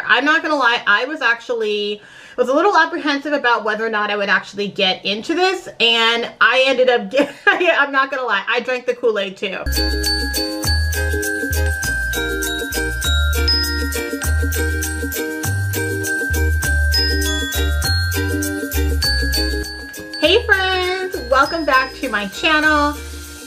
I'm not gonna lie, I was a little apprehensive about whether or not I would actually get into this, and I ended up I'm not gonna lie, I drank the Kool-Aid too. Hey friends, welcome back to my channel.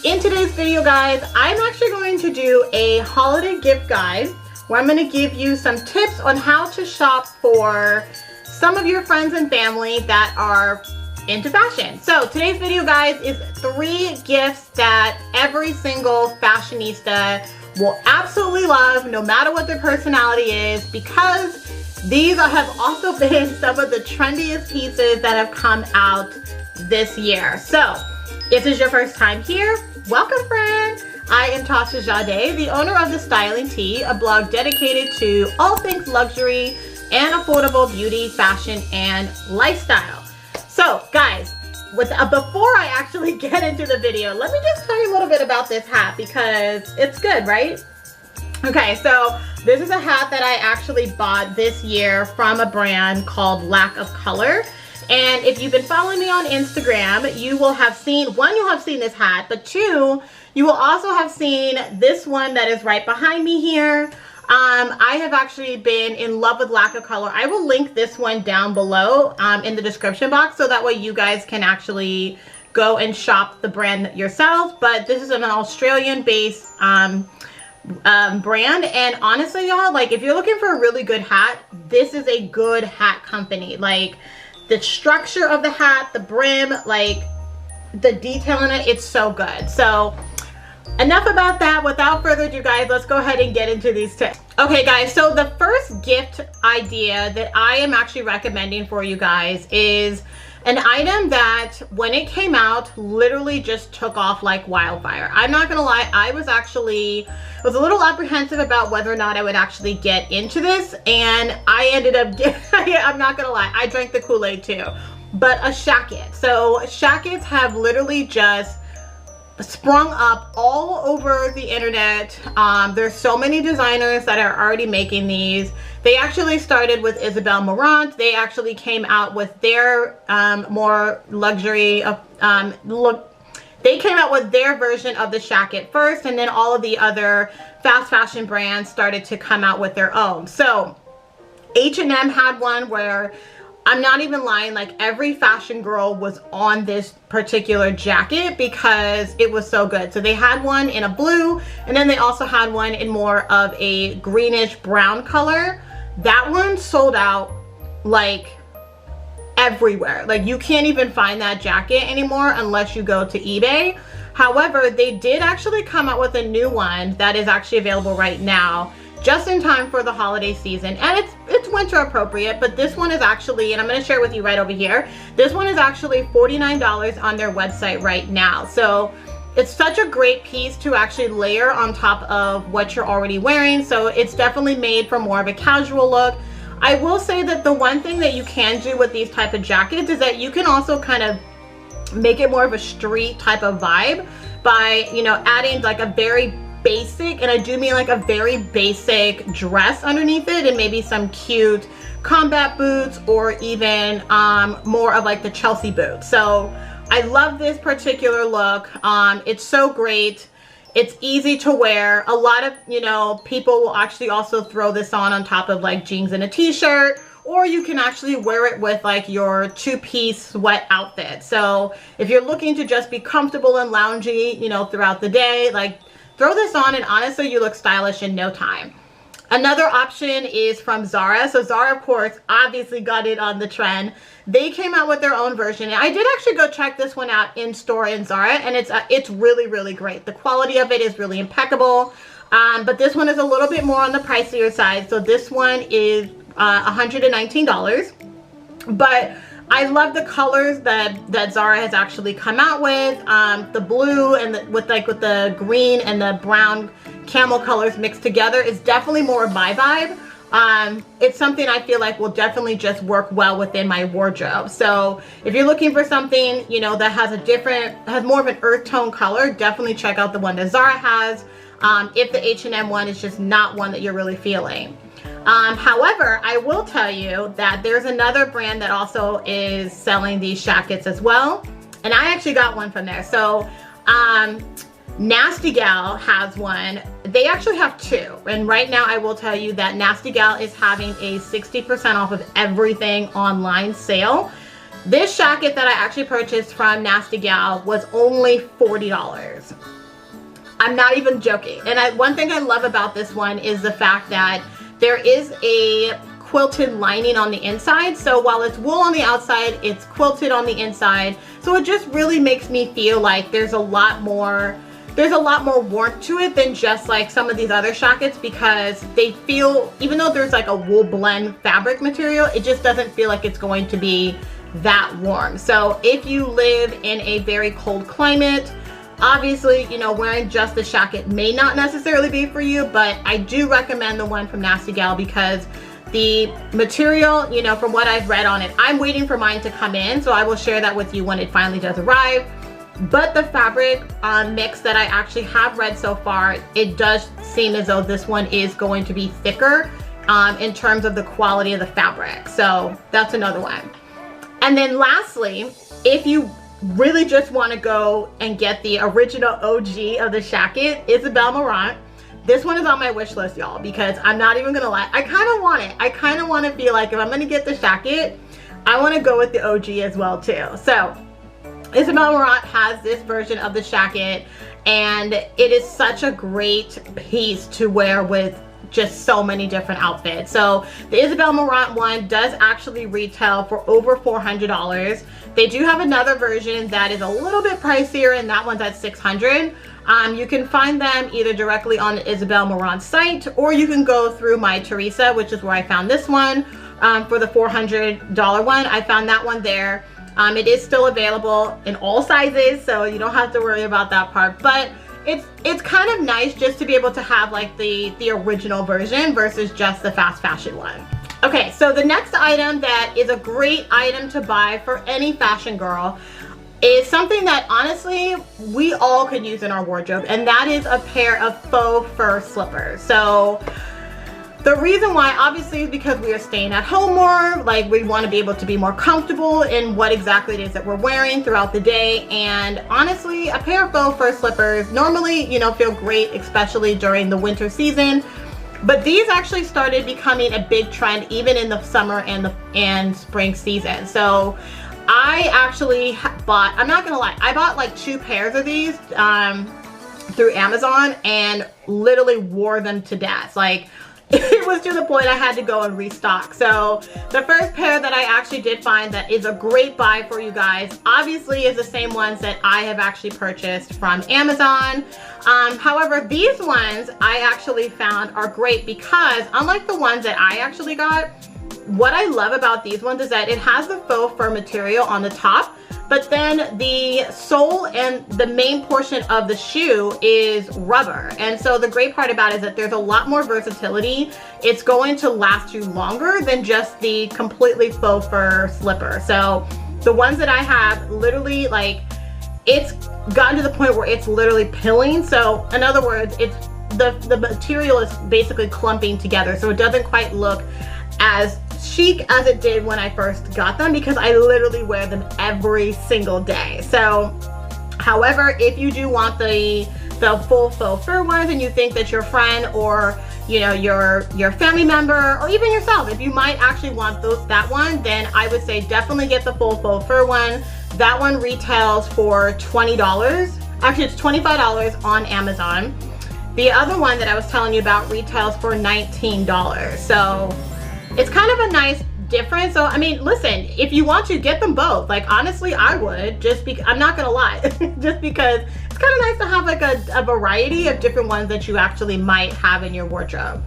In today's video, guys, I'm actually going to do a holiday gift guide where I'm going to give you some tips on how to shop for some of your friends and family that are into fashion. So today's video, guys, is 3 gifts that every single fashionista will absolutely love, no matter what their personality is, because these have also been some of the trendiest pieces that have come out this year. So if this is your first time here, welcome friend. I am 𝐅𝐚𝐮𝐲, the owner of The Styling Tea, a blog dedicated to all things luxury and affordable beauty, fashion, and lifestyle. So guys, before I actually get into the video, let me just tell you a little bit about this hat because it's good, right? Okay, so this is a hat that I actually bought this year from a brand called Lack of Color. And if you've been following me on Instagram, you will have seen, one, you'll have seen this hat, but 2, you will also have seen this one that is right behind me here. I have actually been in love with Lack of Color. I will link this one down below in the description box so that way you guys can actually go and shop the brand yourself. But this is an Australian-based brand, and honestly, y'all, like if you're looking for a really good hat, this is a good hat company. Like the structure of the hat, the brim, like the detail in it, it's so good. So enough about that. Without further ado, guys, let's go ahead and get into these tips. Okay guys, so the first gift idea that I am actually recommending for you guys is an item that when it came out literally just took off like wildfire. I'm not gonna lie, I was a little apprehensive about whether or not I would actually get into this, and I ended up I'm not gonna lie, I drank the Kool-Aid too. But a shacket. So shackets have literally just sprung up all over the internet. There's so many designers that are already making these. They actually started with Isabel Marant. They actually came out with their more luxury look. They came out with their version of the shacket first, and then all of the other fast fashion brands started to come out with their own. So H&M had one where, I'm not even lying, like every fashion girl was on this particular jacket because it was so good. So they had one in a blue, and then they also had one in more of a greenish brown color. That one sold out like everywhere. Like you can't even find that jacket anymore unless you go to eBay. However, they did actually come out with a new one that is actually available right now, just in time for the holiday season, and it's winter appropriate. But this one is actually, and I'm going to share it with you right over here, this one is actually $49 on their website right now. So it's such a great piece to actually layer on top of what you're already wearing. So it's definitely made for more of a casual look. I will say that the one thing that you can do with these type of jackets is that you can also kind of make it more of a street type of vibe by, you know, adding like a very basic, and I do mean like a very basic dress underneath it, and maybe some cute combat boots, or even more of like the Chelsea boots. So I love this particular look. It's so great. It's easy to wear. A lot of, you know, people will actually also throw this on top of like jeans and a t-shirt, or you can actually wear it with like your 2-piece sweat outfit. So if you're looking to just be comfortable and loungy, you know, throughout the day, like throw this on and honestly you look stylish in no time. Another option is from Zara. So Zara, of course, obviously got it on the trend. They came out with their own version. And I did actually go check this one out in store in Zara, and it's really, really great. The quality of it is really impeccable. But this one is a little bit more on the pricier side. So this one is $119. But I love the colors that Zara has actually come out with. The blue and with the green and the brown camel colors mixed together is definitely more of my vibe. It's something I feel like will definitely just work well within my wardrobe. So if you're looking for something, you know, that has more of an earth tone color, definitely check out the one that Zara has. If the H&M one is just not one that you're really feeling. However, I will tell you that there's another brand that also is selling these shackets as well. And I actually got one from there. So Nasty Gal has one. They actually have two. And right now I will tell you that Nasty Gal is having a 60% off of everything online sale. This shacket that I actually purchased from Nasty Gal was only $40. I'm not even joking. And one thing I love about this one is the fact that there is a quilted lining on the inside. So while it's wool on the outside, it's quilted on the inside. So it just really makes me feel like there's a lot more warmth to it than just like some of these other shackets, because they feel, even though there's like a wool blend fabric material, it just doesn't feel like it's going to be that warm. So if you live in a very cold climate, obviously, you know, wearing just the shacket may not necessarily be for you, but I do recommend the one from Nasty Gal because the material, you know, from what I've read on it, I'm waiting for mine to come in, so I will share that with you when it finally does arrive. But the fabric mix that I actually have read so far, it does seem as though this one is going to be thicker in terms of the quality of the fabric. So that's another one. And then lastly, if you really just want to go and get the original OG of the shacket, 𝐈𝐴ZEBELLE Marant. This one is on my wish list, y'all, because I'm not even gonna lie, I kind of want it. I kind of want to feel like if I'm gonna get the shacket, I want to go with the OG as well too. So 𝐈𝐴ZEBELLE Marant has this version of the shacket, and it is such a great piece to wear with just so many different outfits. So the 𝐈𝐴ZEBELLE Marant one does actually retail for over $400. They do have another version that is a little bit pricier, and that one's at $600. You can find them either directly on the 𝐈𝐴ZEBELLE Marant site, or you can go through My Teresa, which is where I found this one. For the $400 one, I found that one there. It is still available in all sizes, so you don't have to worry about that part. But it's kind of nice just to be able to have like the original version versus just the fast fashion one. Okay, so the next item that is a great item to buy for any fashion girl is something that honestly we all could use in our wardrobe, and that is a pair of faux fur slippers. So the reason why, obviously, is because we are staying at home more. Like, we want to be able to be more comfortable in what exactly it is that we're wearing throughout the day. And honestly, a pair of faux fur slippers normally, you know, feel great, especially during the winter season. But these actually started becoming a big trend even in the summer and spring season. So I actually bought, I'm not gonna lie, I bought like 2 pairs of these through Amazon and literally wore them to death. Like, it was to the point I had to go and restock. So the first pair that I actually did find that is a great buy for you guys, obviously, is the same ones that I have actually purchased from Amazon. However, these ones I actually found are great because unlike the ones that I actually got, what I love about these ones is that it has the faux fur material on the top, but then the sole and the main portion of the shoe is rubber. And so the great part about it is that there's a lot more versatility. It's going to last you longer than just the completely faux fur slipper. So the ones that I have, literally, like, it's gotten to the point where it's literally pilling. So in other words, it's the material is basically clumping together, so it doesn't quite look as chic as it did when I first got them, because I literally wear them every single day. So however, if you do want the full faux fur ones and you think that your friend or, you know, your family member or even yourself, if you might actually want that one, then I would say definitely get the full faux fur one. That one retails for $20. Actually, it's $25 on Amazon. The other one that I was telling you about retails for $19. So it's kind of a nice difference. So I mean, listen, if you want to, get them both. Like, honestly, I would, just because, I'm not gonna lie, just because it's kind of nice to have like a variety of different ones that you actually might have in your wardrobe.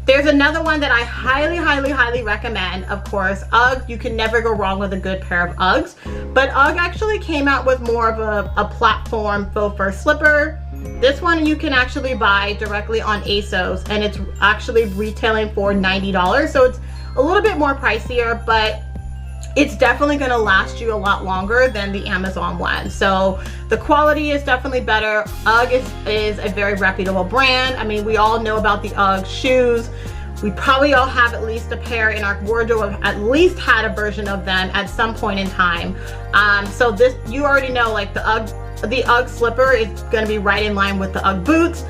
There's another one that I highly recommend. Of course, UGG. You can never go wrong with a good pair of UGGs. But UGG actually came out with more of a platform faux fur slipper. This one you can actually buy directly on ASOS, and it's actually retailing for $90. So it's a little bit more pricier, but it's definitely going to last you a lot longer than the Amazon one. So the quality is definitely better. UGG is a very reputable brand. I mean, we all know about the UGG shoes. We probably all have at least a pair in our wardrobe, at least had a version of them at some point in time. So this, you already know, like the UGG slipper is gonna be right in line with the UGG boots.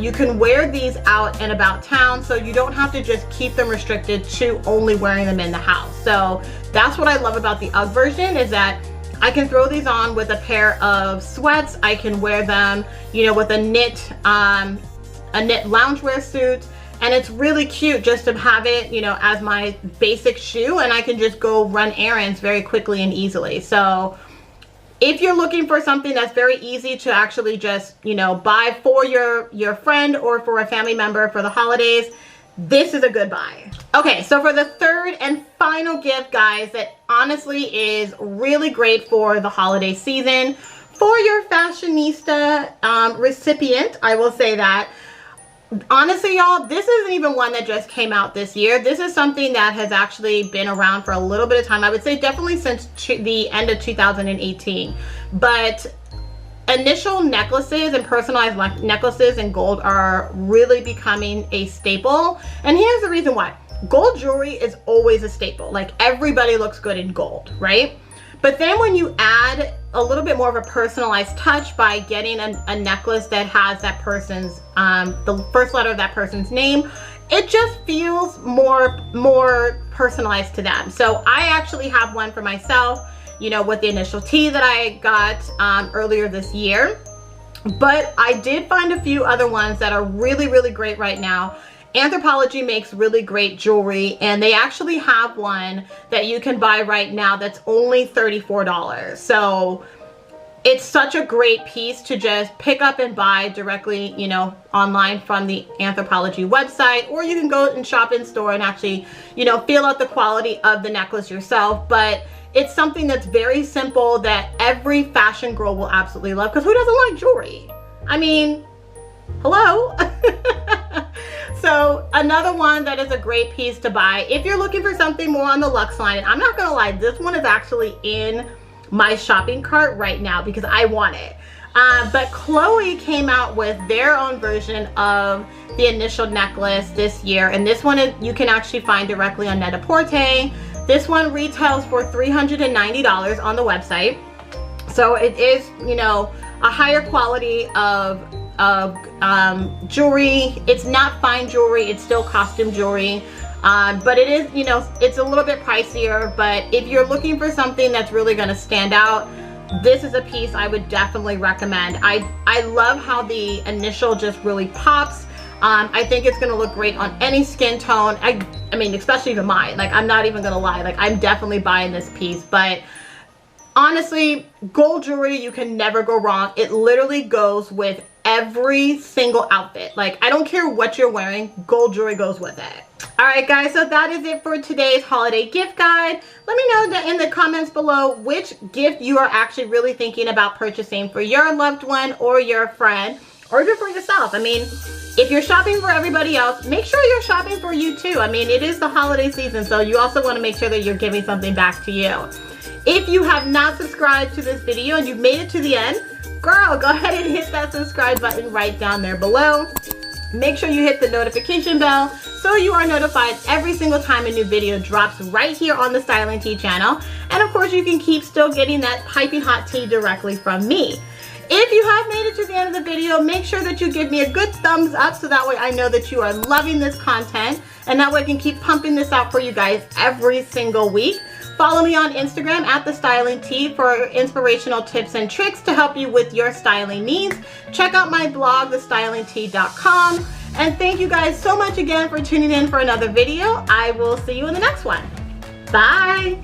You can wear these out and about town, so you don't have to just keep them restricted to only wearing them in the house. So that's what I love about the UGG version, is that I can throw these on with a pair of sweats. I can wear them, you know, with a knit loungewear suit. And it's really cute just to have it, you know, as my basic shoe, and I can just go run errands very quickly and easily. So if you're looking for something that's very easy to actually just, you know, buy for your friend or for a family member for the holidays, this is a good buy. Okay, so for the third and final gift, guys, that honestly is really great for the holiday season, for your fashionista recipient, I will say that. Honestly, y'all, this isn't even one that just came out this year. This is something that has actually been around for a little bit of time. I would say definitely since the end of 2018. But initial necklaces and personalized necklaces in gold are really becoming a staple. And here's the reason why. Gold jewelry is always a staple. Like, everybody looks good in gold, right? But then when you add a little bit more of a personalized touch by getting a necklace that has that person's, the first letter of that person's name, it just feels more personalized to them. So I actually have one for myself, you know, with the initial T that I got earlier this year. But I did find a few other ones that are really, really great right now. Anthropologie makes really great jewelry, and they actually have one that you can buy right now that's only $34. So it's such a great piece to just pick up and buy directly, you know, online from the Anthropologie website, or you can go and shop in store and actually, you know, feel out the quality of the necklace yourself. But it's something that's very simple that every fashion girl will absolutely love, because who doesn't like jewelry? I mean, hello. So another one that is a great piece to buy if you're looking for something more on the luxe line. And I'm not gonna lie, this one is actually in my shopping cart right now because I want it. But Chloe came out with their own version of the initial necklace this year, and this one you can actually find directly on Net-a-Porter. This one retails for $390 on the website. So it is, you know, a higher quality of jewelry. It's not fine jewelry, it's still costume jewelry, but it is, you know, it's a little bit pricier. But if you're looking for something that's really going to stand out, this is a piece I would definitely recommend. I love how the initial just really pops. I think it's going to look great on any skin tone. I mean, especially even mine. Like, I'm not even going to lie, like, I'm definitely buying this piece. But honestly, gold jewelry, you can never go wrong. It literally goes with every single outfit. Like, I don't care what you're wearing, gold jewelry goes with it. Alright guys, so that is it for today's holiday gift guide. Let me know in the comments below which gift you are actually really thinking about purchasing for your loved one or your friend, or even for yourself. I mean, if you're shopping for everybody else, make sure you're shopping for you too. I mean, it is the holiday season, so you also want to make sure that you're giving something back to you. If you have not subscribed to this video and you've made it to the end, girl, go ahead and hit that subscribe button right down there below. Make sure you hit the notification bell so you are notified every single time a new video drops right here on the Styling Tea channel. And of course, you can keep still getting that piping hot tea directly from me. If you have made it to the end of the video, make sure that you give me a good thumbs up so that way I know that you are loving this content, and that way I can keep pumping this out for you guys every single week. Follow me on Instagram at The Styling Tea for inspirational tips and tricks to help you with your styling needs. Check out my blog, thestylingtea.com. And thank you guys so much again for tuning in for another video. I will see you in the next one. Bye.